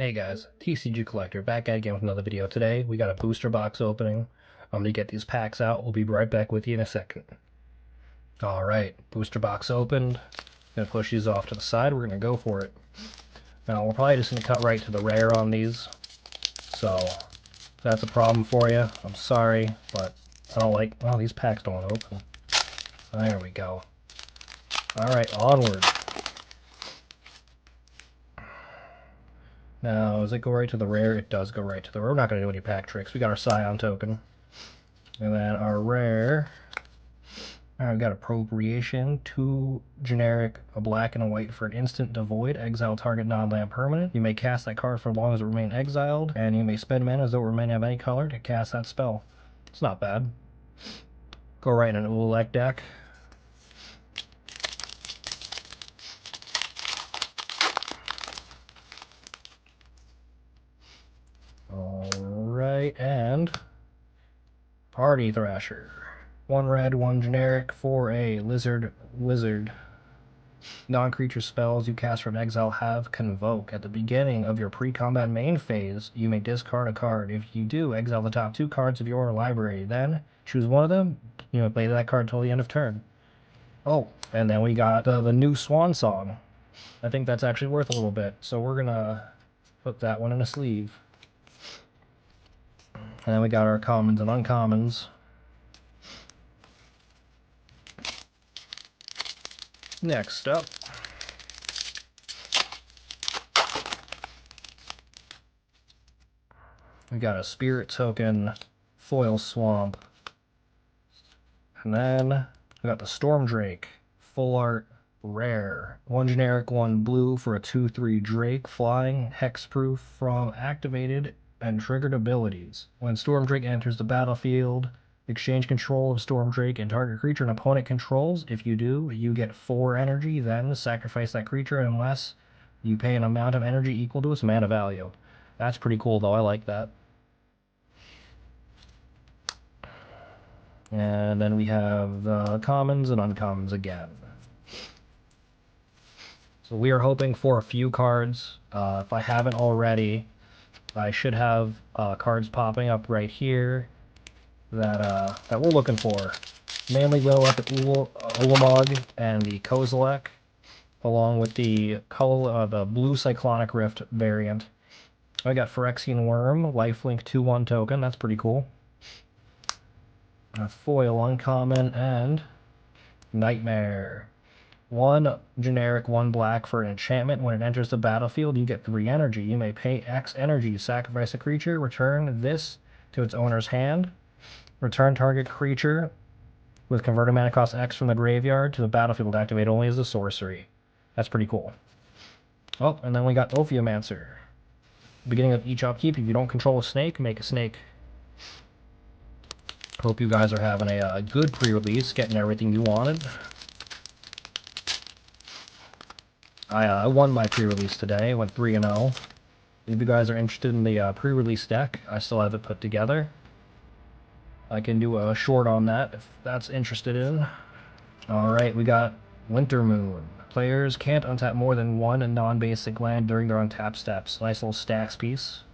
Hey guys, TCG Collector back at again with another video. Today we got a booster box opening. I'm gonna get these packs out. We'll be right back with you in a second. Alright, booster box opened. Gonna push these off to the side. We're gonna go for it. Now we're probably just gonna cut right to the rare on these. So if that's a problem for you, I'm sorry, but I don't like, well, these packs don't open. There we go. Alright, onward. Now, does it go right to the rare? It does go right to the rare. We're not going to do any pack tricks. We got our Scion token. And then our rare. Alright, we got Appropriation. 2 generic, a black and a white for an instant devoid. Exile target non-land permanent. You may cast that card for as long as it remains exiled. And you may spend mana as though it remain of any color to cast that spell. It's not bad. Go right in an Ulek deck. Alright, and Party Thrasher. 1 red, 1 generic, for a lizard. Non-creature spells you cast from exile have Convoke. At the beginning of your pre-combat main phase, you may discard a card. If you do, exile the top 2 cards of your library. Then choose one of them. You know, play that card until the end of turn. Oh, and then we got the new Swan Song. I think that's actually worth a little bit, so we're gonna put that one in a sleeve. And then we got our commons and uncommons. Next up, we got a Spirit Token, Foil Swamp. And then we got the Storm Drake, Full Art Rare. 1 generic, 1 blue for a 2/3 Drake, flying, hexproof from activated and triggered abilities. When Storm Drake enters the battlefield, exchange control of Storm Drake and target creature an opponent controls. If you do, you get 4 energy, then sacrifice that creature unless you pay an amount of energy equal to its mana value. That's pretty cool though, I like that. And then we have the commons and uncommons again. So we are hoping for a few cards. If I haven't already, I should have cards popping up right here that we're looking for. Mainly go at the Ulamog and the Kozilek, along with the blue Cyclonic Rift variant. I got Phyrexian Worm, lifelink 2/1 token. That's pretty cool. A foil uncommon and Nightmare. 1 generic, 1 black for an enchantment. When it enters the battlefield, you get 3 energy. You may pay X energy, sacrifice a creature, return this to its owner's hand. Return target creature with converted mana cost X from the graveyard to the battlefield, activate only as a sorcery. That's pretty cool. Oh, and then we got Ophiomancer. Beginning of each upkeep, if you don't control a snake, make a snake. Hope you guys are having a good pre-release, getting everything you wanted. I won my pre-release today, went 3-0. If you guys are interested in the pre-release deck, I still have it put together. I can do a short on that if that's interested in. Alright, we got Winter Moon. Players can't untap more than 1 non-basic land during their untap steps. Nice little stacks piece.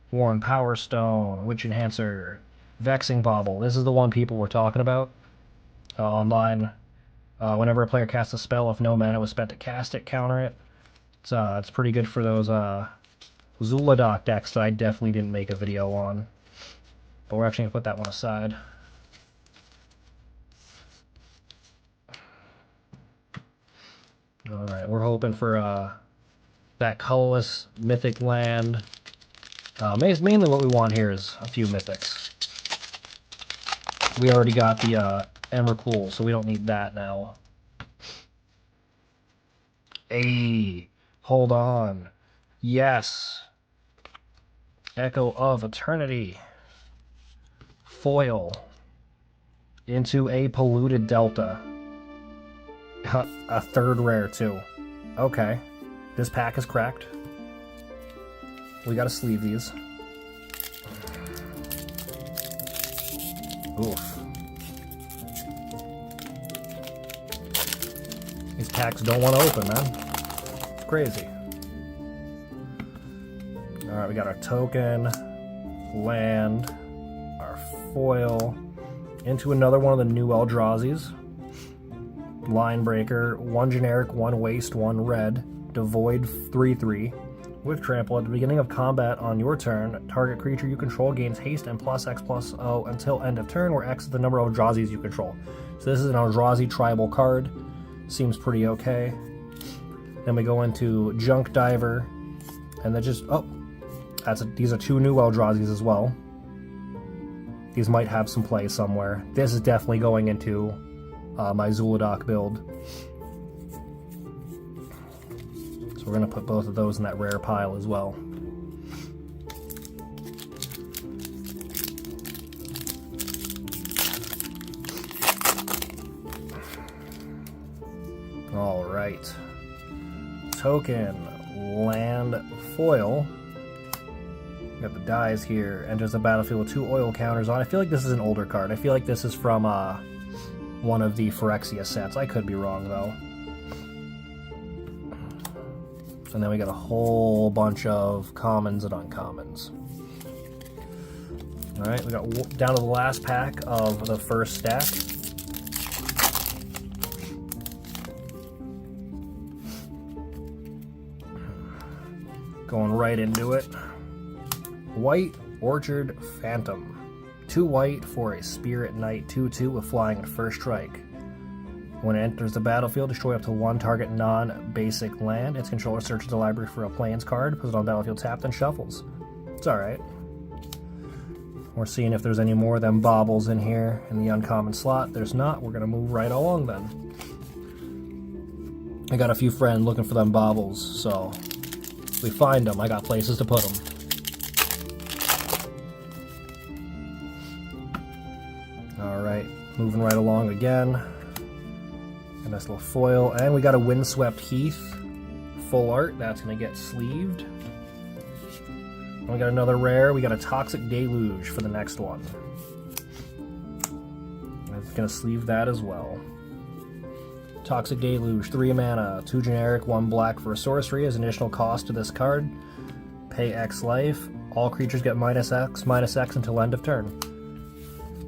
Worn Power Stone, Witch Enhancer, Vexing Bauble. This is the one people were talking about online. Whenever a player casts a spell, if no mana was spent to cast it, counter it. It's pretty good for those Zuladoc decks that I definitely didn't make a video on. But we're actually going to put that one aside. Alright, we're hoping for that colorless mythic land. Mainly what we want here is a few mythics. We already got the Emrakul, so we don't need that now. Hey, hold on. Yes. Echo of Eternity. Foil. Into a Polluted Delta. A 3rd rare, too. Okay. This pack is cracked. We gotta sleeve these. Oof. These packs don't want to open, man. It's crazy. Alright, we got our token, land, our foil, into another one of the new ELRAZI'S. Line breaker, 1 generic, 1 waste, 1 red, devoid 3/3. With trample, at the beginning of combat on your turn, target creature you control gains haste and +X/+O until end of turn, where X is the number of ELRAZI'S you control. So this is an ELRAZI tribal card. Seems pretty okay. Then we go into Junk Diver, and then just these are 2 new ELRAZI'S as well. These might have some play somewhere. This is definitely going into my Zuladoc build. So we're going to put both of those in that rare pile as well. Alright. Token, land, foil. Got the dies here. Enters the battlefield with 2 oil counters on. I feel like this is an older card. I feel like this is from one of the Phyrexia sets. I could be wrong though. And then we got a whole bunch of commons and uncommons. Alright, we got down to the last pack of the first stack. Going right into it. White Orchard Phantom. 2 white for a Spirit Knight 2/2 with flying at first strike. When it enters the battlefield, destroy up to 1 target non-basic land. Its controller searches the library for a Plains card, puts it on battlefield tapped, and shuffles. It's alright. We're seeing if there's any more of them baubles in here in the uncommon slot. There's not. We're going to move right along then. I got a few friends looking for them baubles, so if we find them, I got places to put them. Alright, moving right along again. A nice little foil, and we got a Windswept Heath full art. That's going to get sleeved. And we got another rare. We got a Toxic Deluge for the next one. I'm going to sleeve that as well. Toxic Deluge, 3 mana, 2 generic, 1 black for a sorcery as an additional cost to this card. Pay X life. All creatures get -X until end of turn.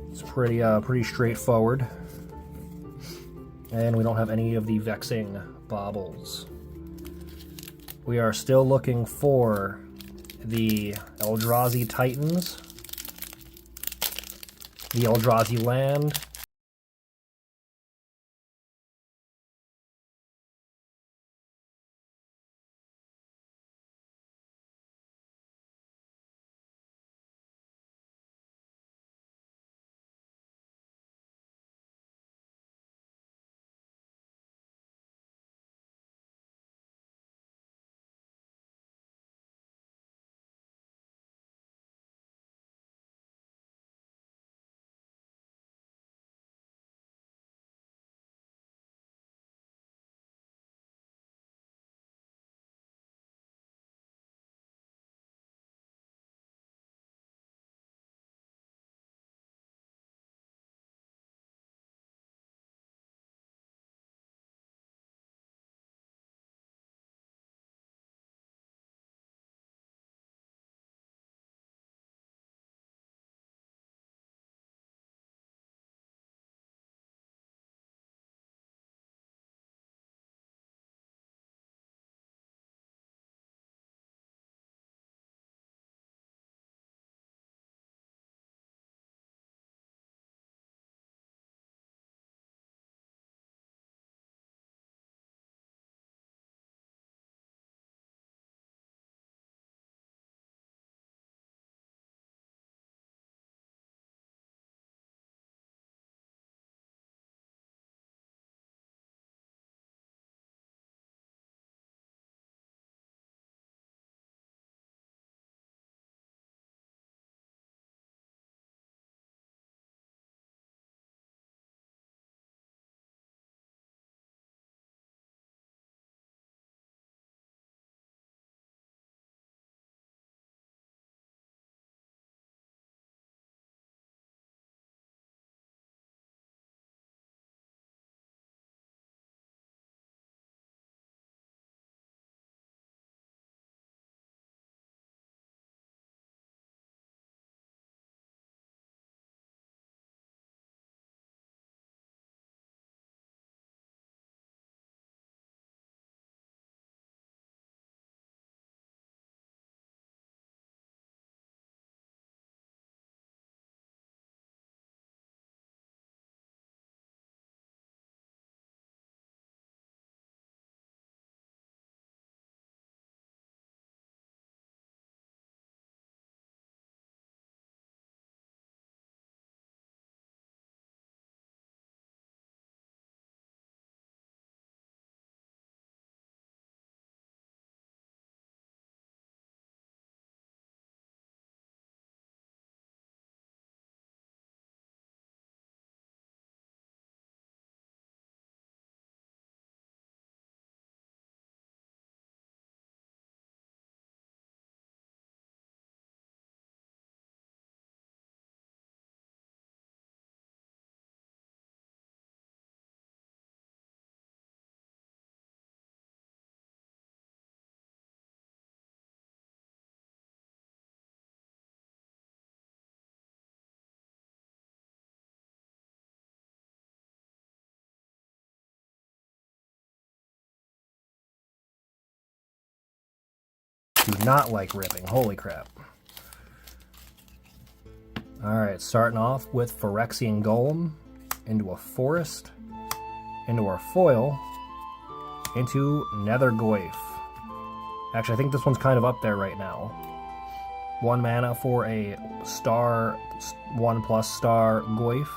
It's pretty straightforward. And we don't have any of the Vexing baubles. We are still looking for the ELRAZI Titans, the ELRAZI Land, do not like ripping. Holy crap. Alright, starting off with Phyrexian Golem into a Forest, into our foil, into Nether Goyf. Actually, I think this one's kind of up there right now. 1 mana for a star, 1+ star Goyf.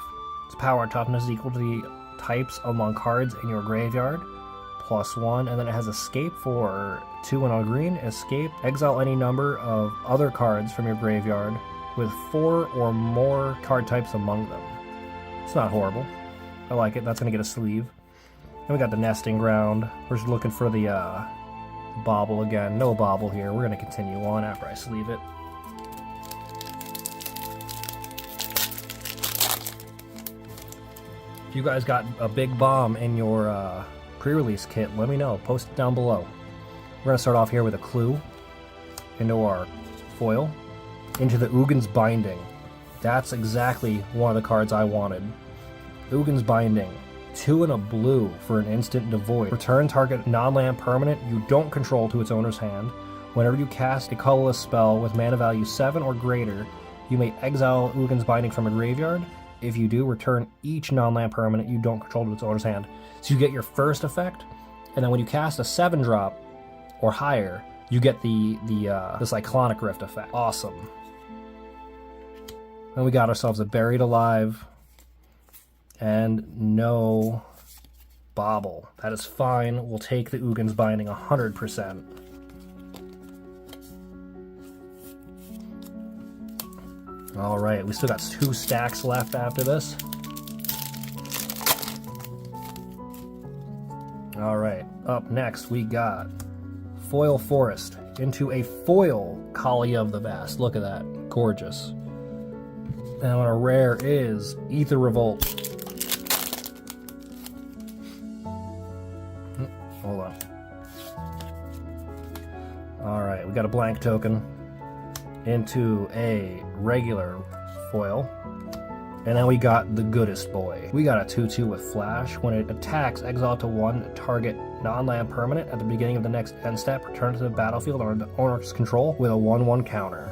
Its power and toughness is equal to the types among cards in your graveyard. +1, and then it has Escape for 2 and a green. Escape, exile any number of other cards from your graveyard with 4 or more card types among them. It's not horrible. I like it. That's going to get a sleeve. Then we got the Nesting Ground. We're just looking for the bauble again. No bauble here. We're going to continue on after I sleeve it. If you guys got a big bomb in your pre-release kit, let me know. Post it down below. We're going to start off here with a Clue into our foil, into the Uggin's Binding. That's exactly one of the cards I wanted. Uggin's Binding. 2 and a blue for an instant devoid. Return target non-land permanent you don't control to its owner's hand. Whenever you cast a colorless spell with mana value 7 or greater, you may exile Uggin's Binding from a graveyard. If you do, return each non-land permanent you don't control to its owner's hand. So you get your first effect, and then when you cast a 7-drop or higher, you get the Cyclonic Rift effect. Awesome. Then we got ourselves a Buried Alive, and no bauble. That is fine. We'll take the Uggin's Binding 100%. Alright, we still got 2 stacks left after this. Alright, up next we got Foil Forest into a foil Kali of the Vast. Look at that. Gorgeous. And our rare is Aether Revolt. Hold on. Alright, we got a blank token into a regular foil. And then we got the goodest boy. We got a 2/2 with Flash. When it attacks, exile to 1 target non-land permanent at the beginning of the next end step. Return to the battlefield under the owner's control with a 1/1 counter.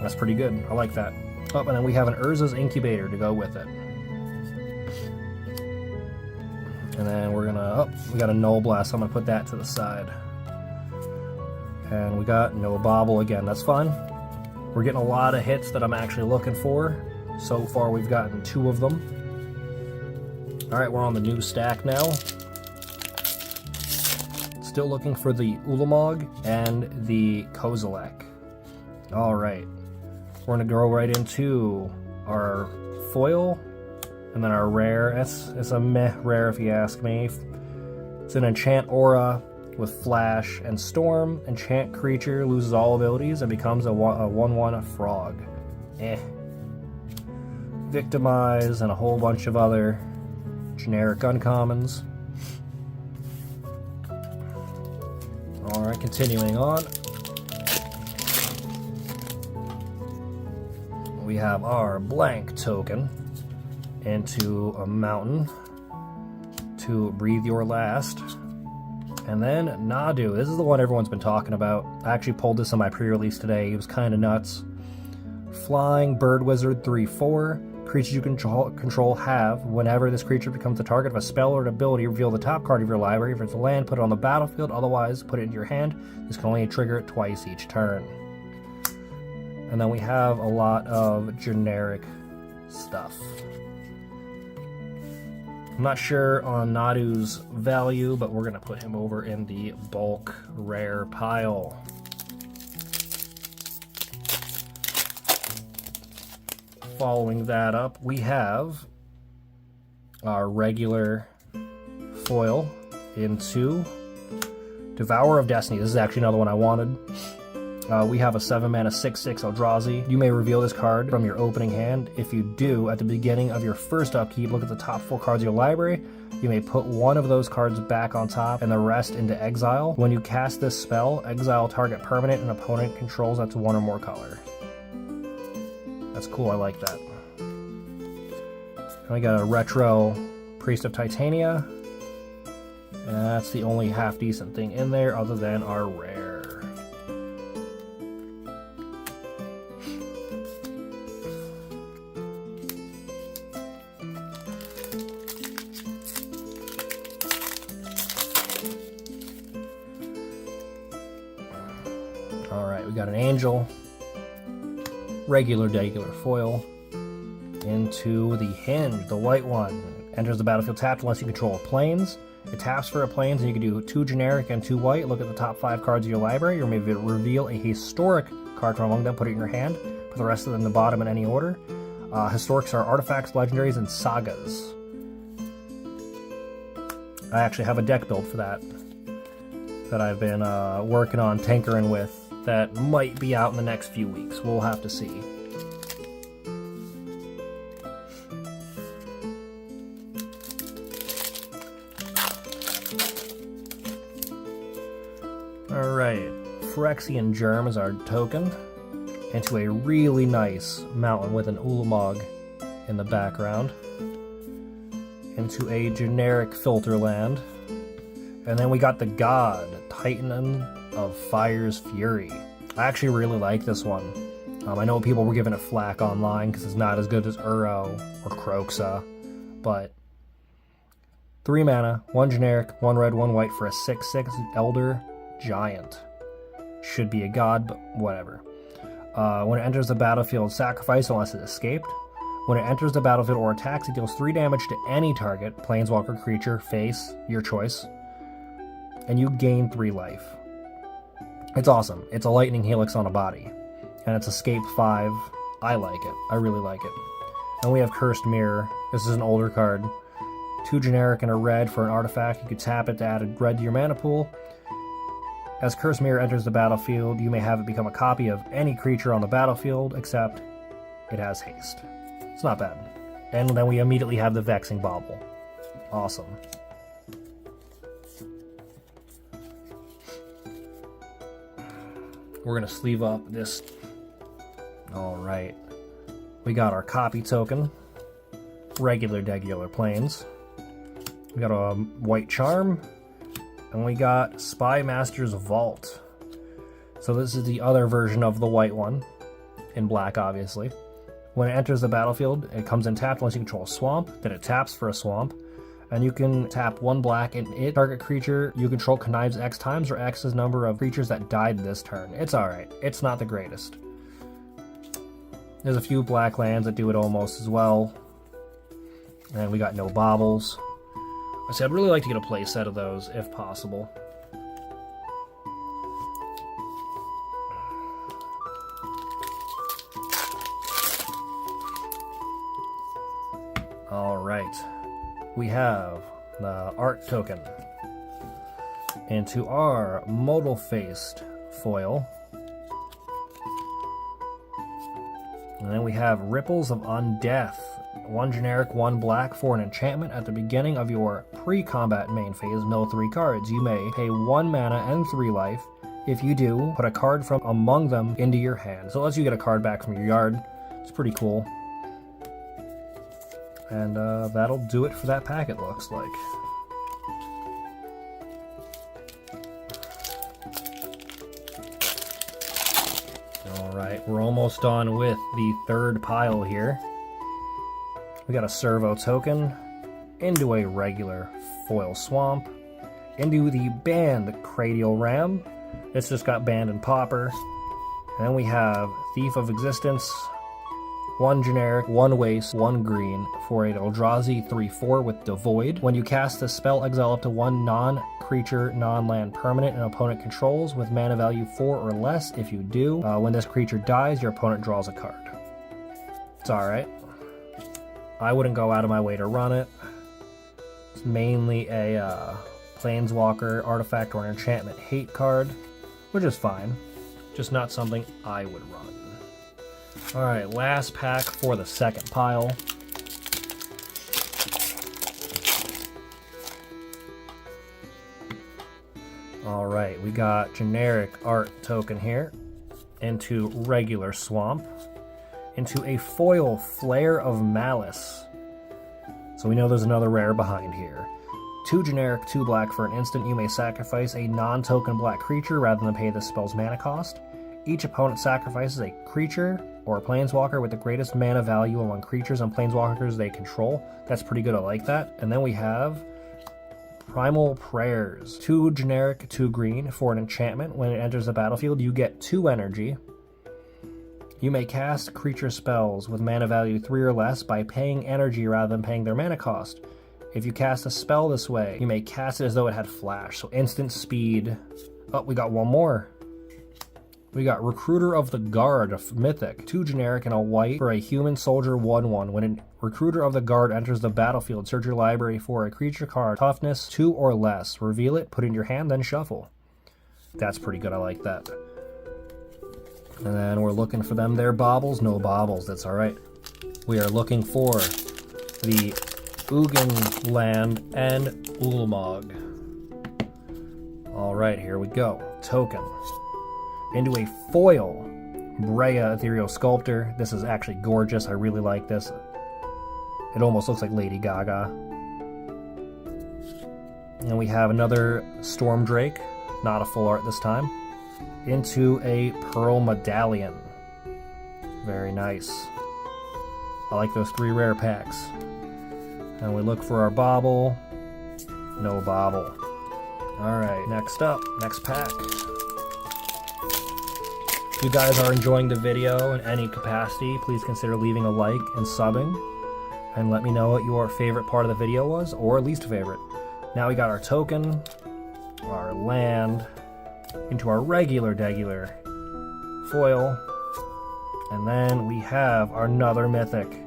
That's pretty good. I like that. Oh, and then we have an Urza's Incubator to go with it. And then we're gonna, we got a Null Blast, so I'm gonna put that to the side. And we got no bauble again, that's fine. We're getting a lot of hits that I'm actually looking for. So far we've gotten 2 of them. Alright, we're on the new stack now. Still looking for the Ulamog and the Kozilek. Alright, we're gonna go right into our foil. And then our rare, it's a meh rare if you ask me. It's an Enchant Aura with Flash and Storm. Enchant creature loses all abilities and becomes a 1/1 frog. Victimize and a whole bunch of other generic uncommons. Alright, continuing on. We have our blank token into a mountain to Breathe Your Last. And then Nadu. This is the one everyone's been talking about. I actually pulled this on my pre-release today. It was kind of nuts. Flying Bird Wizard 3/4. Creatures you control have, whenever this creature becomes the target of a spell or an ability, reveal the top card of your library. If it's a land, put it on the battlefield. Otherwise, put it in your hand. This can only trigger it twice each turn. And then we have a lot of generic stuff. I'm not sure on Nadu's value, but we're going to put him over in the bulk rare pile. Following that up, we have our regular foil into Devourer of Destiny. This is actually another one I wanted. We have a 7-mana 6/6 Eldrazi. You may reveal this card from your opening hand. If you do, at the beginning of your first upkeep, look at the top 4 cards of your library. You may put one of those cards back on top and the rest into exile. When you cast this spell, exile target permanent an opponent controls that's 1 or more color. That's cool, I like that. And we got a retro Priest of Titania. And that's the only half decent thing in there other than our rare. Alright, we got an angel, regular foil, into the hinge, the white one. Enters the battlefield tapped unless you control planes. It taps for a planes, and you can do 2 generic and 2 white. Look at the top 5 cards of your library. You may reveal a historic card from among them, put it in your hand. Put the rest of them in the bottom in any order. Historics are artifacts, legendaries, and sagas. I actually have a deck build for that I've been working on, tinkering with, that might be out in the next few weeks. We'll have to see. Alright, Phyrexian Germ is our token, into a really nice mountain with an Ulamog in the background, into a generic filter land, and then we got the God, Titan of Fire's Fury. I actually really like this one. I know people were giving it flack online because it's not as good as Uro or Kroxa, but 3 mana, 1 generic, 1 red, 1 white for a 6/6 Elder Giant. Should be a god, but whatever. When it enters the battlefield, sacrifice unless it escaped. When it enters the battlefield or attacks, it deals 3 damage to any target, planeswalker, creature, face, your choice, and you gain 3 life. It's awesome. It's a lightning helix on a body, and it's escape 5. I like it. I really like it. And we have Cursed Mirror. This is an older card. 2 generic and a red for an artifact. You could tap it to add a red to your mana pool. As Cursed Mirror enters the battlefield, you may have it become a copy of any creature on the battlefield, except it has haste. It's not bad. And then we immediately have the Vexing Bauble. Awesome. We're going to sleeve up this. Alright. We got our copy token. Regular planes. We got a white charm. And we got Spy Master's Vault. So this is the other version of the white one. In black, obviously. When it enters the battlefield, it comes in tapped unless you control a swamp. Then it taps for a swamp. And you can tap 1 black and it target creature you control connives X times or X's number of creatures that died this turn. It's alright. It's not the greatest. There's a few black lands that do it almost as well. And we got no baubles. I said I'd really like to get a play set of those if possible. Alright. We have the art token. Into our modal-faced foil. And then we have Ripples of Undeath. 1 generic, 1 black for an enchantment. At the beginning of your pre-combat main phase, mill 3 cards. You may pay 1 mana and 3 life. If you do, put a card from among them into your hand. So it lets you get a card back from your yard. It's pretty cool. And that'll do it for that pack, it looks like. Alright, we're almost done with the 3rd pile here. We got a servo token, into a regular foil swamp, into the banned Cranial Ram. This just got banned in Pauper. And then we have Thief of Existence, 1 generic, 1 waste, 1 green for a Eldrazi 3/4 with Devoid. When you cast this spell, exile up to 1 non-creature, non-land permanent an opponent controls with mana value 4 or less. If you do, when this creature dies, your opponent draws a card. It's alright. I wouldn't go out of my way to run it. It's mainly a Planeswalker, artifact, or an enchantment hate card, which is fine. Just not something I would run. Alright, last pack for the 2nd pile. Alright, we got generic art token here, into regular swamp, into a foil Flare of Malice. So we know there's another rare behind here. 2 generic, 2 black for an instant. You may sacrifice a non-token black creature rather than pay the spell's mana cost. Each opponent sacrifices a creature or a planeswalker with the greatest mana value among creatures and planeswalkers they control. That's pretty good, I like that. And then we have Primal Prayers. 2 generic, 2 green for an enchantment. When it enters the battlefield, you get 2 energy. You may cast creature spells with mana value 3 or less by paying energy rather than paying their mana cost. If you cast a spell this way, you may cast it as though it had flash, so instant speed. Oh, we got one more. We got Recruiter of the Guard, a mythic. 2 generic and a white for a human soldier 1/1. When a Recruiter of the Guard enters the battlefield, search your library for a creature card, toughness 2 or less. Reveal it, put it in your hand, then shuffle. That's pretty good, I like that. And then we're looking for them there baubles. No baubles, that's alright. We are looking for the Ugin land and Ulamog. Alright, here we go. Token. Into a foil Brea Ethereal Sculptor. This is actually gorgeous. I really like this. It almost looks like Lady Gaga. And we have another Storm Drake. Not a full art this time. Into a Pearl Medallion. Very nice. I like those 3 rare packs. And we look for our bauble. No bauble. Alright, next up. Next pack. If you guys are enjoying the video in any capacity, please consider leaving a like and subbing. And let me know what your favorite part of the video was, or least favorite. Now we got our token, our land, into our regular foil. And then we have our another mythic.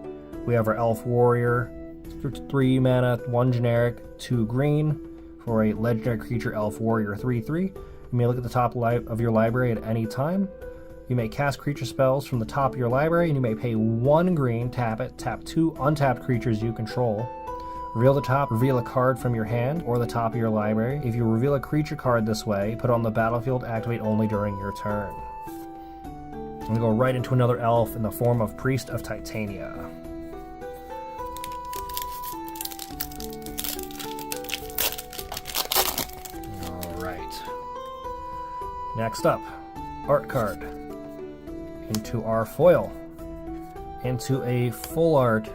We have our Elf Warrior, 3 mana, 1 generic, 2 green, for a legendary creature Elf Warrior 3/3. You may look at the top of your library at any time. You may cast creature spells from the top of your library, and you may pay 1 green, tap it, tap 2 untapped creatures you control. Reveal a card from your hand or the top of your library. If you reveal a creature card this way, put it on the battlefield, activate only during your turn. I'm gonna go right into another elf in the form of Priest of Titania. Alright. Next up, art card. Into our foil. Into a full art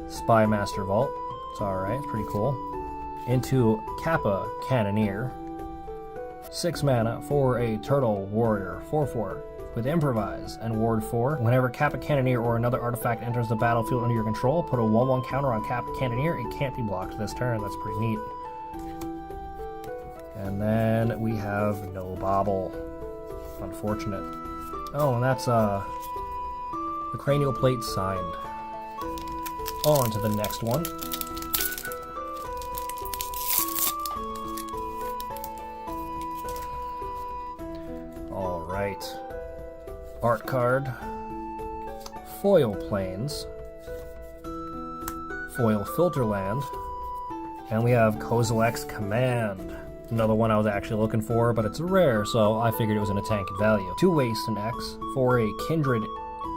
Spy Master Vault. It's alright, it's pretty cool. Into Kappa Cannoneer. 6 mana for a Turtle Warrior 4/4 with Improvise and Ward 4. Whenever Kappa Cannoneer or another artifact enters the battlefield under your control, put a 1/1 counter on Kappa Cannoneer. It can't be blocked this turn. That's pretty neat. And then we have no bauble. Unfortunate. Oh, and that's the cranial plate signed. On to the next one. Alright. Art card. Foil Plains. Foil Filterland. And we have Kozilek's Command. Another one I was actually looking for, but it's rare, so I figured it was in a tank value. 2 waste and X for a Kindred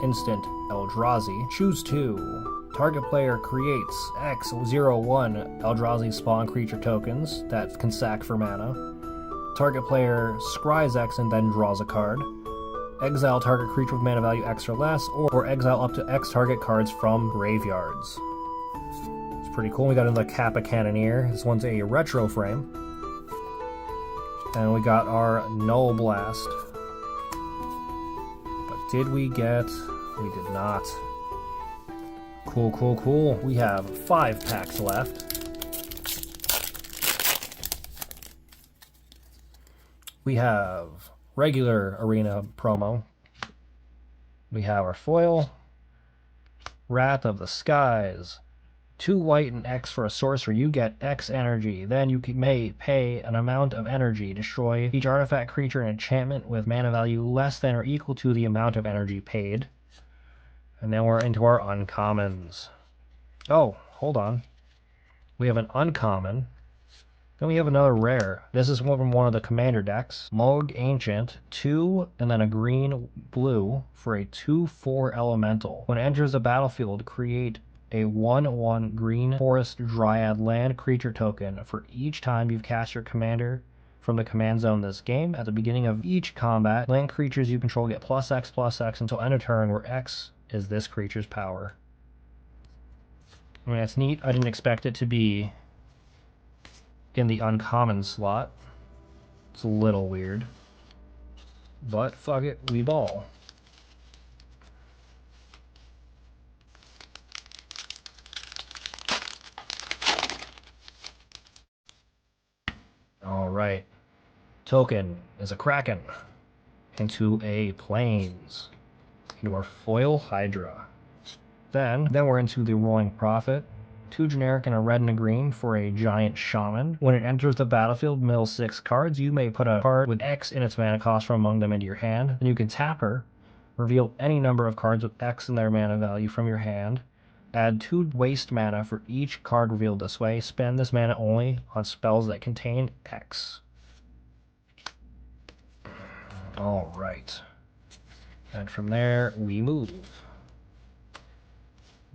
instant Eldrazi. Choose 2. Target player creates X01 Eldrazi spawn creature tokens that can sack for mana. Target player scries X and then draws a card. Exile target creature with mana value X or less, or exile up to X target cards from graveyards. It's pretty cool. We got another Kappa Cannoneer. This one's a retro frame. And we got our Null Blast. But did we get... We did not. Cool, cool, cool. We have 5 packs left. We have regular arena promo. We have our foil. Wrath of the Skies. 2 white and X for a sorcerer. You get X energy. Then you may pay an amount of energy. Destroy each artifact, creature, and enchantment with mana value less than or equal to the amount of energy paid. And then we're into our uncommons. Oh, hold on. We have an uncommon. Then we have another rare. This is one from one of the commander decks. Moog Ancient, 2 and then a green blue for a 2/4 elemental. When it enters the battlefield, create a 1/1 green forest dryad land creature token for each time you've cast your commander from the command zone this game. At the beginning of each combat, land creatures you control get +X/+X until end of turn, where X is this creature's power. I mean, that's neat. I didn't expect it to be in the uncommon slot. It's a little weird. But fuck it, we ball. Alright. Token is a Kraken. Into a Plains. Into our foil Hydra. Then we're into the Rolling Prophet. 2 generic and a red and a green for a giant shaman. When it enters the battlefield, mill 6 cards. You may put a card with X in its mana cost from among them into your hand. Then you can tap her, reveal any number of cards with X in their mana value from your hand. Add 2 waste mana for each card revealed this way. Spend this mana only on spells that contain X. Alright. And from there, we move.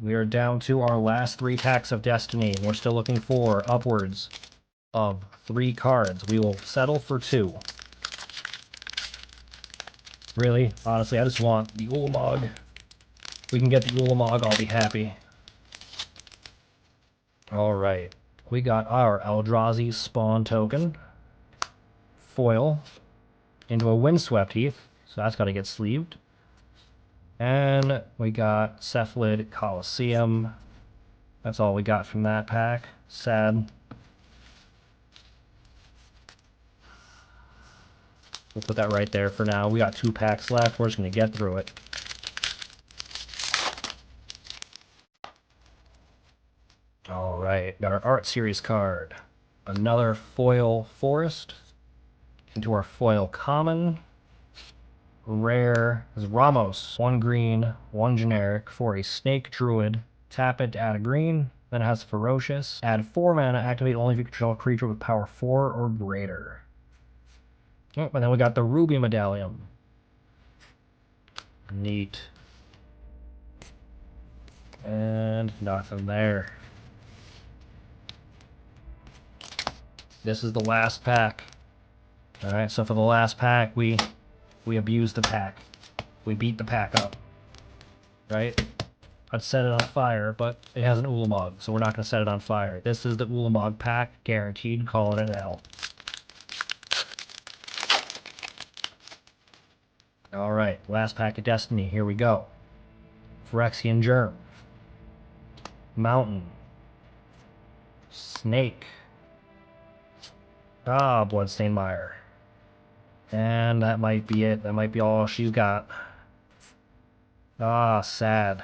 We are down to our last 3 packs of Destiny. We're still looking for upwards of 3 cards. We will settle for 2. Really, honestly, I just want the Ulamog. If we can get the Ulamog, I'll be happy. Alright. We got our ELRAZI'S spawn token. Foil. Into a Windswept Heath. So that's got to get sleeved. And we got Cephalid Coliseum. That's all we got from that pack. Sad. We'll put that right there for now. We got 2 packs left. We're just going to get through it. Alright, got our Art Series card. Another foil Forest. Into our foil Common. Rare is Ramos. 1 green, 1 generic for a Snake Druid. Tap it to add a green. Then it has Ferocious. Add 4 mana, activate only if you control a creature with power 4 or greater. Oh, and then we got the Ruby Medallion. Neat. And nothing there. This is the last pack. Alright, so for the last pack, we abused the pack. We beat the pack up. Right? I'd set it on fire, but it has an Ulamog, so we're not going to set it on fire. This is the Ulamog pack, guaranteed, calling it an L. Alright, last pack of Destiny, here we go. Phyrexian Germ. Mountain. Snake. Ah, Bloodstained Mire. And that might be it. That might be all she's got. Ah, sad.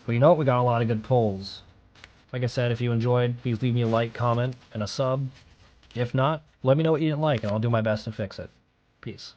But you know what? We got a lot of good pulls. Like I said, if you enjoyed, please leave me a like, comment, and a sub. If not, let me know what you didn't like, and I'll do my best to fix it. Peace.